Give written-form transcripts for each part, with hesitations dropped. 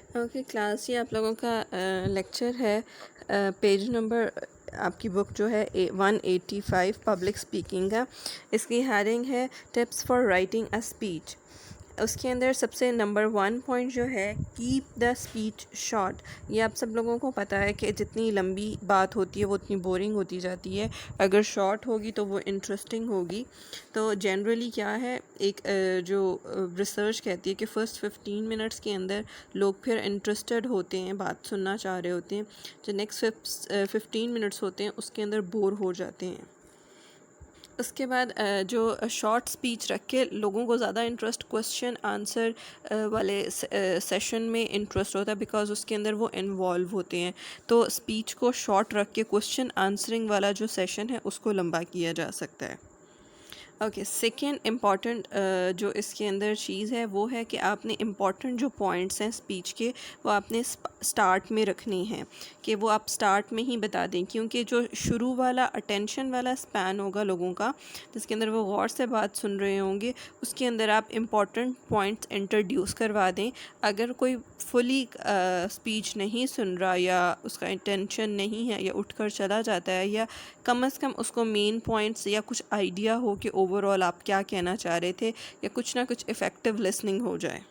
Okay class, ये आप लोगों का लेक्चर है। पेज नंबर आपकी बुक जो है 185 पब्लिक स्पीकिंग का। इसकी हेडिंग है tips for writing a speech. उसके अंदर सबसे नंबर 1 पॉइंट जो है, कीप द स्पीच शॉर्ट। ये आप सब लोगों को पता है कि जितनी लंबी बात होती है वो उतनी बोरिंग होती जाती है, अगर शॉर्ट होगी तो वो इंटरेस्टिंग होगी। तो जनरली क्या है, एक जो रिसर्च कहती है कि फ़र्स्ट 15 मिनट्स के अंदर लोग फिर इंटरेस्टेड होते हैं, बात सुनना चाह रहे होते हैं। जो नेक्स्ट 15 मिनट्स होते हैं उसके अंदर बोर हो जाते हैं। उसके बाद जो शॉर्ट स्पीच रख के लोगों को ज़्यादा इंटरेस्ट क्वेश्चन आंसर वाले सेशन में इंटरेस्ट होता है, बिकॉज़ उसके अंदर वो इन्वॉल्व होते हैं। तो स्पीच को शॉर्ट रख के क्वेश्चन आंसरिंग वाला जो सेशन है उसको लंबा किया जा सकता है। ओके, सेकेंड इम्पॉर्टेंट जो इसके अंदर चीज़ है वो है कि आपने इम्पॉर्टेंट जो पॉइंट्स हैं स्पीच के वो आपने स्टार्ट में रखने हैं, कि वो आप स्टार्ट में ही बता दें, क्योंकि जो शुरू वाला अटेंशन वाला स्पैन होगा लोगों का, जिसके अंदर वो गौर से बात सुन रहे होंगे, उसके अंदर आप इम्पॉर्टेंट पॉइंट्स इंट्रोड्यूस करवा दें। अगर कोई फुली स्पीच नहीं सुन रहा या उसका इंटेंशन नहीं है या उठकर चला जाता है, या कम से कम उसको मेन पॉइंट्स या कुछ आइडिया हो कि ओवरऑल आप क्या कहना चाह रहे थे, या कुछ ना कुछ इफ़ेक्टिव लिसनिंग हो जाए।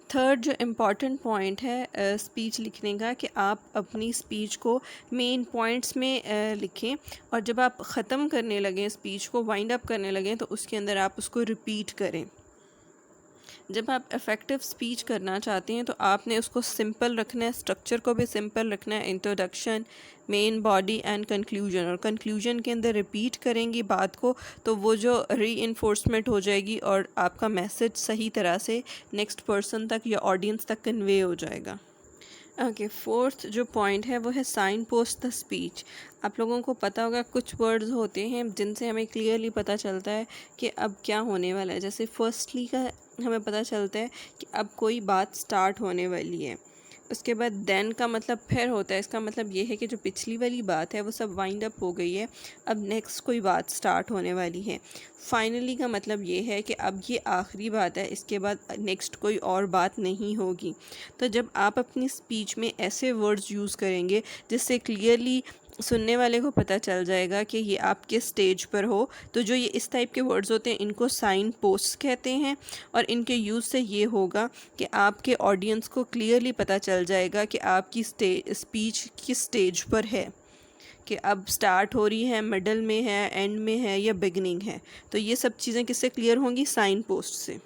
थर्ड जो इम्पॉर्टेंट पॉइंट है स्पीच लिखने का, कि आप अपनी स्पीच को मेन पॉइंट्स में लिखें, और जब आप ख़त्म करने लगें स्पीच को, वाइंड अप करने लगें, तो उसके अंदर आप उसको रिपीट करें। जब आप इफ़ेक्टिव स्पीच करना चाहते हैं तो आपने उसको सिंपल रखना है, स्ट्रक्चर को भी सिंपल रखना है, introduction, main body and conclusion, और कंक्लूजन के अंदर रिपीट करेंगी बात को, तो वो जो री हो जाएगी और आपका मैसेज सही तरह से नेक्स्ट पर्सन तक या ऑडियंस तक कन्वे हो जाएगा। ओके, फोर्थ जो पॉइंट है वो है साइन पोस्ट द स्पीच। आप लोगों को पता होगा कुछ वर्ड्स होते हैं जिनसे हमें क्लियरली पता चलता है कि अब क्या होने वाला है। जैसे फर्स्टली का हमें पता चलता है कि अब कोई बात स्टार्ट होने वाली है। उसके बाद देन का मतलब फिर होता है, इसका मतलब ये है कि जो पिछली वाली बात है वो सब वाइंड अप हो गई है, अब नेक्स्ट कोई बात स्टार्ट होने वाली है। फाइनली का मतलब ये है कि अब ये आखिरी बात है, इसके बाद नेक्स्ट कोई और बात नहीं होगी। तो जब आप अपनी स्पीच में ऐसे वर्ड्स यूज़ करेंगे जिससे क्लियरली सुनने वाले को पता चल जाएगा कि ये आप किस स्टेज पर हो, तो जो ये इस टाइप के वर्ड्स होते हैं इनको साइन पोस्ट कहते हैं, और इनके यूज़ से ये होगा कि आपके ऑडियंस को क्लियरली पता चल जाएगा कि आपकी स्पीच किस स्टेज पर है, कि अब स्टार्ट हो रही है, मिडल में है, एंड में है, या बिगनिंग है। तो ये सब चीज़ें किससे क्लियर होंगी? साइन पोस्ट से।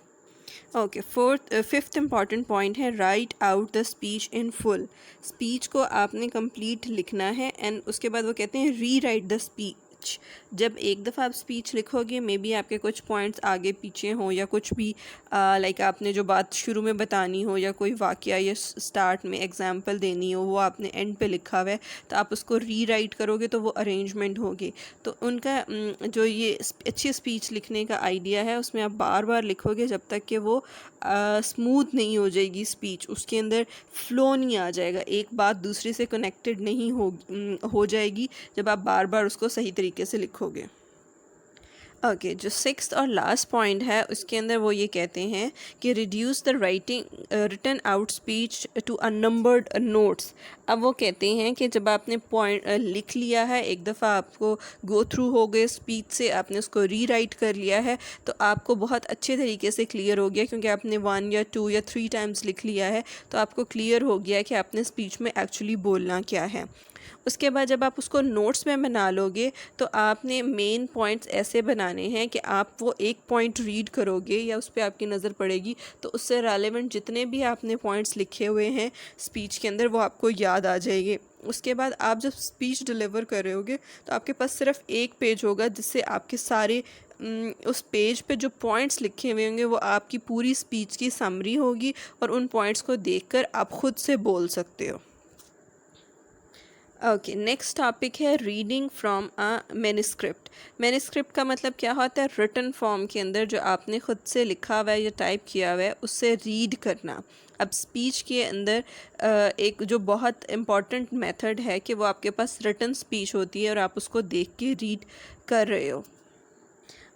ओके, फिफ्थ इम्पॉर्टेंट पॉइंट है right out the speech in full. Speech को आपने कंप्लीट लिखना है, एंड उसके बाद वो कहते हैं री राइट द स्पीच। जब एक दफ़ा आप स्पीच लिखोगे, मे बी आपके कुछ पॉइंट्स आगे पीछे हों, या कुछ भी लाइक आपने जो बात शुरू में बतानी हो, या कोई वाकया या स्टार्ट में एग्जांपल देनी हो, वो आपने एंड पे लिखा हुआ है, तो आप उसको री राइट करोगे तो वो अरेंजमेंट होगी। तो उनका जो ये अच्छी स्पीच लिखने का आइडिया है, उसमें आप बार बार लिखोगे जब तक कि वो स्मूथ नहीं हो जाएगी स्पीच, उसके अंदर फ्लो नहीं आ जाएगा, एक बात दूसरे से कनेक्टेड नहीं हो जाएगी जब आप बार बार उसको सही तरीके से लिखोगे। ओके, जो सिक्स्थ और लास्ट पॉइंट है उसके अंदर वो ये कहते हैं कि reduce the writing written out speech to a numbered notes. अब वो कहते हैं कि जब आपने पॉइंट लिख लिया है, एक दफ़ा आपको गो थ्रू हो गए स्पीच से, आपने उसको री राइट कर लिया है, तो आपको बहुत अच्छे तरीके से क्लियर हो गया, क्योंकि आपने 1 या 2 या 3 टाइम्स लिख लिया है, तो आपको क्लियर हो गया कि आपने स्पीच में एक्चुअली बोलना क्या है। उसके बाद जब आप उसको नोट्स में बना लोगे, तो आपने मेन पॉइंट्स ऐसे बनाने हैं कि आप वो एक पॉइंट रीड करोगे या उस पर आपकी नज़र पड़ेगी, तो उससे रेलेवेंट जितने भी आपने पॉइंट्स लिखे हुए हैं स्पीच के अंदर वो आपको याद आ जाएंगे। उसके बाद आप जब स्पीच डिलीवर कर रहे होगे तो आपके पास सिर्फ एक पेज होगा, जिससे आपके सारे उस पेज पे जो पॉइंट्स लिखे हुए होंगे वो आपकी पूरी स्पीच की समरी होगी, और उन पॉइंट्स को देखकर आप खुद से बोल सकते हो। ओके, नेक्स्ट टॉपिक है reading from a manuscript. Manuscript का मतलब क्या होता है? रिटन फॉर्म के अंदर जो आपने खुद से लिखा हुआ है या टाइप किया हुआ है उससे रीड करना। अब स्पीच के अंदर एक जो बहुत इम्पॉर्टेंट मेथड है कि वो आपके पास रिटन स्पीच होती है और आप उसको देख के रीड कर रहे हो।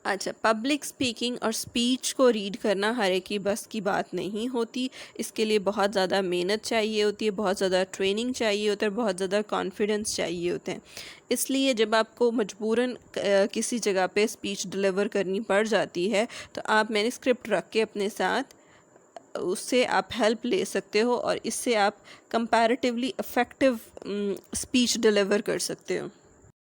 अच्छा, पब्लिक स्पीकिंग और स्पीच को रीड करना हर एक की बस की बात नहीं होती। इसके लिए बहुत ज़्यादा मेहनत चाहिए होती है, बहुत ज़्यादा ट्रेनिंग चाहिए होता है, बहुत ज़्यादा कॉन्फिडेंस चाहिए होते हैं। इसलिए जब आपको मजबूरन किसी जगह पे स्पीच डिलीवर करनी पड़ जाती है तो आप मैन्युस्क्रिप्ट रख के अपने साथ उससे आप हेल्प ले सकते हो और इससे आप कंपैरेटिवली इफ़ेक्टिव स्पीच डिलीवर कर सकते हो।